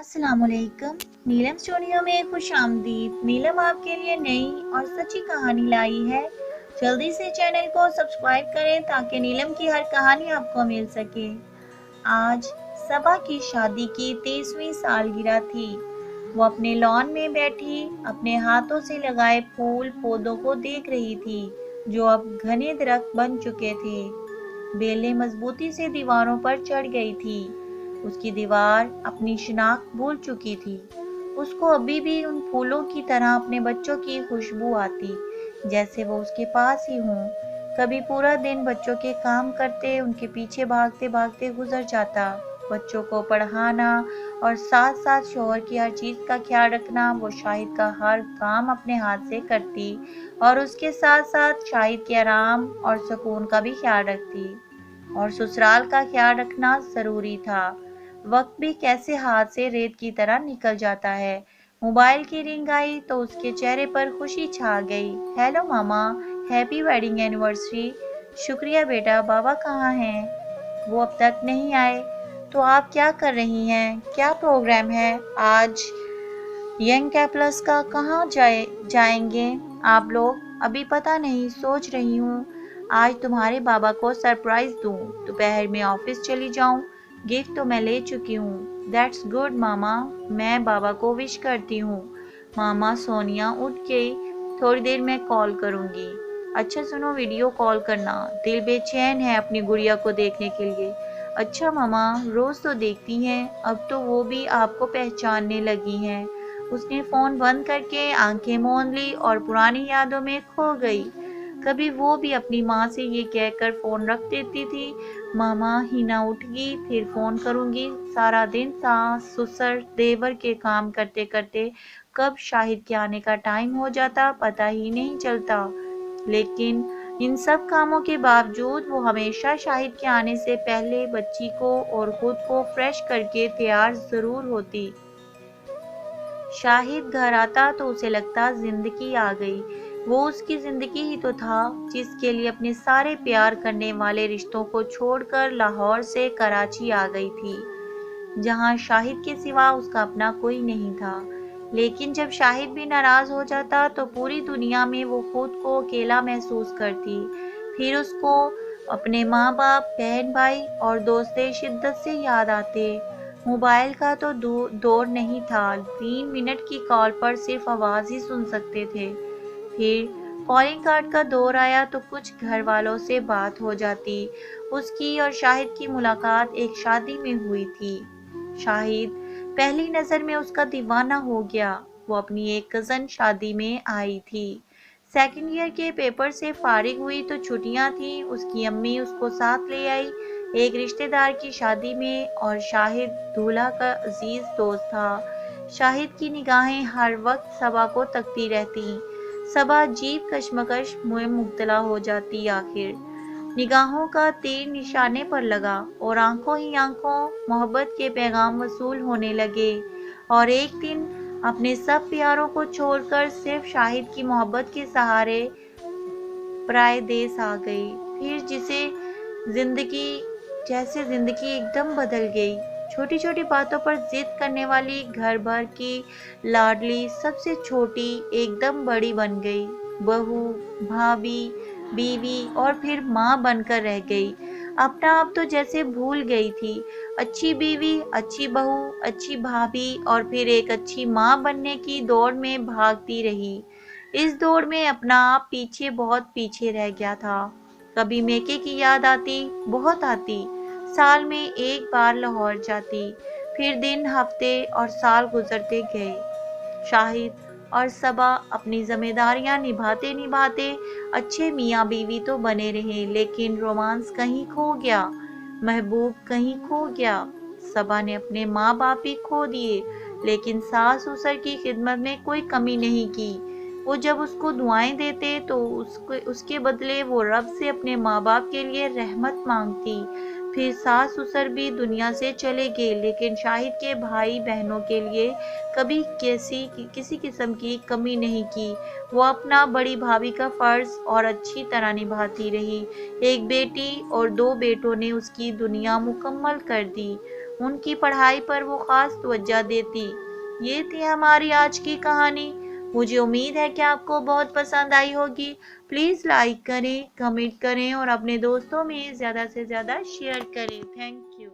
अस्सलाम वालेकुम। नीलम स्टूडियो में खुश आमदीद। नीलम आपके लिए नई और सच्ची कहानी लाई है। जल्दी से चैनल को सब्सक्राइब करें ताकि नीलम की हर कहानी आपको मिल सके। आज सबा की शादी की 30वीं सालगिरह थी। वो अपने लॉन में बैठी अपने हाथों से लगाए फूल पौधों को देख रही थी जो अब घने दरख्त बन चुके थे। बेलें मजबूती से दीवारों पर चढ़ गई थी। उसकी दीवार अपनी शिनाख्त भूल चुकी थी। उसको अभी भी उन फूलों की तरह अपने बच्चों की खुशबू आती, जैसे वो उसके पास ही हों। कभी पूरा दिन बच्चों के काम करते, उनके पीछे भागते भागते गुजर जाता। बच्चों को पढ़ाना और साथ साथ शोहर की हर चीज़ का ख्याल रखना। वो शाहिद का हर काम अपने हाथ से करती और उसके साथ साथ शाहिद के आराम और सुकून का भी ख्याल रखती। और ससुराल का ख्याल रखना ज़रूरी था। वक्त भी कैसे हाथ से रेत की तरह निकल जाता है। मोबाइल की रिंग आई तो उसके चेहरे पर खुशी छा गई। हेलो मामा, हैप्पी वेडिंग एनिवर्सरी। शुक्रिया बेटा, बाबा कहाँ हैं? वो अब तक नहीं आए। तो आप क्या कर रही हैं? क्या प्रोग्राम है आज? यंग कैप्लस का कहाँ जाएंगे आप लोग? अभी पता नहीं, सोच रही हूँ आज तुम्हारे बाबा को सरप्राइज दूँ। दोपहर में ऑफिस चली जाऊँ। गिफ्ट तो मैं ले चुकी हूँ। दैट्स गुड मामा, मैं बाबा को विश करती हूँ। मामा सोनिया उठ गई। थोड़ी देर में कॉल करूँगी। अच्छा सुनो, वीडियो कॉल करना, दिल बेचैन है अपनी गुड़िया को देखने के लिए। अच्छा मामा, रोज तो देखती हैं, अब तो वो भी आपको पहचानने लगी हैं। उसने फोन बंद करके आंखें मूंद ली और पुरानी यादों में खो गई। कभी वो भी अपनी माँ से ये कहकर फोन रख देती थी, मामा हिना उठ गई, फिर फोन करूंगी। सारा दिन सास ससुर देवर के काम करते करते कब शाहिद के आने का टाइम हो जाता पता ही नहीं चलता। लेकिन इन सब कामों के बावजूद वो हमेशा शाहिद के आने से पहले बच्ची को और खुद को फ्रेश करके तैयार जरूर होती। शाहिद घर आता तो उसे लगता जिंदगी आ गई। वो उसकी जिंदगी ही तो था जिसके लिए अपने सारे प्यार करने वाले रिश्तों को छोड़कर लाहौर से कराची आ गई थी, जहां शाहिद के सिवा उसका अपना कोई नहीं था। लेकिन जब शाहिद भी नाराज हो जाता तो पूरी दुनिया में वो खुद को अकेला महसूस करती। फिर उसको अपने माँ बाप, बहन भाई और दोस्त शिद्दत से याद आते। मोबाइल का तो दौर नहीं था। 3 मिनट की कॉल पर सिर्फ आवाज ही सुन सकते थे। फिर कॉलिंग कार्ड का दौर आया तो कुछ घर वालों से बात हो जाती। उसकी और शाहिद की मुलाकात एक शादी में हुई थी। शाहिद पहली नजर में उसका दीवाना हो गया। वो अपनी एक कजन शादी में आई थी। सेकंड ईयर के पेपर से फारिग हुई तो छुट्टियां थी। उसकी अम्मी उसको साथ ले आई एक रिश्तेदार की शादी में, और शाहिद दूल्हा का अजीज दोस्त था। शाहिद की निगाहें हर वक्त सबा को तकती रहती। सबा अजीब कशमकश में मुब्तला हो जाती। आखिर निगाहों का तीर निशाने पर लगा और आंखों ही आंखों मोहब्बत के पैगाम वसूल होने लगे। और एक दिन अपने सब प्यारों को छोड़कर सिर्फ शाहिद की मोहब्बत के सहारे पराए देश आ गई। फिर जैसे जिंदगी एकदम बदल गई। छोटी छोटी बातों पर जिद करने वाली घर भर की लाडली सबसे छोटी एकदम बड़ी बन गई। बहू, भाभी, बीवी और फिर माँ बनकर रह गई। अपना आप तो जैसे भूल गई थी। अच्छी बीवी, अच्छी बहू, अच्छी भाभी और फिर एक अच्छी माँ बनने की दौड़ में भागती रही। इस दौड़ में अपना आप पीछे, बहुत पीछे रह गया था। कभी मेके की याद आती, बहुत आती। साल में एक बार लाहौर जाती। फिर दिन, हफ्ते और साल गुजरते गए। शाहिद और सबा अपनी जिम्मेदारियां निभाते निभाते अच्छे मियाँ बीवी तो बने रहे, लेकिन रोमांस कहीं खो गया, महबूब कहीं खो गया। सबा ने अपने माँ बाप भी खो दिए, लेकिन सास ससुर की खिदमत में कोई कमी नहीं की। वो जब उसको दुआएं देते तो उसके बदले वो रब से अपने माँ बाप के लिए रहमत मांगती। फिर सास ससुर भी दुनिया से चले गए, लेकिन शाहिद के भाई बहनों के लिए कभी किसी किस्म की कमी नहीं की। वो अपना बड़ी भाभी का फर्ज और अच्छी तरह निभाती रही। एक बेटी और 2 बेटों ने उसकी दुनिया मुकम्मल कर दी। ان کی پڑھائی پر وہ خاص توجہ دیتی۔ یہ تھی ہماری آج کی کہانی۔ مجھے امید ہے کہ آپ کو بہت پسند آئی ہوگی۔ پلیز لائک کریں، کمنٹ کریں اور اپنے دوستوں میں زیادہ سے زیادہ شیئر کریں۔ Thank you.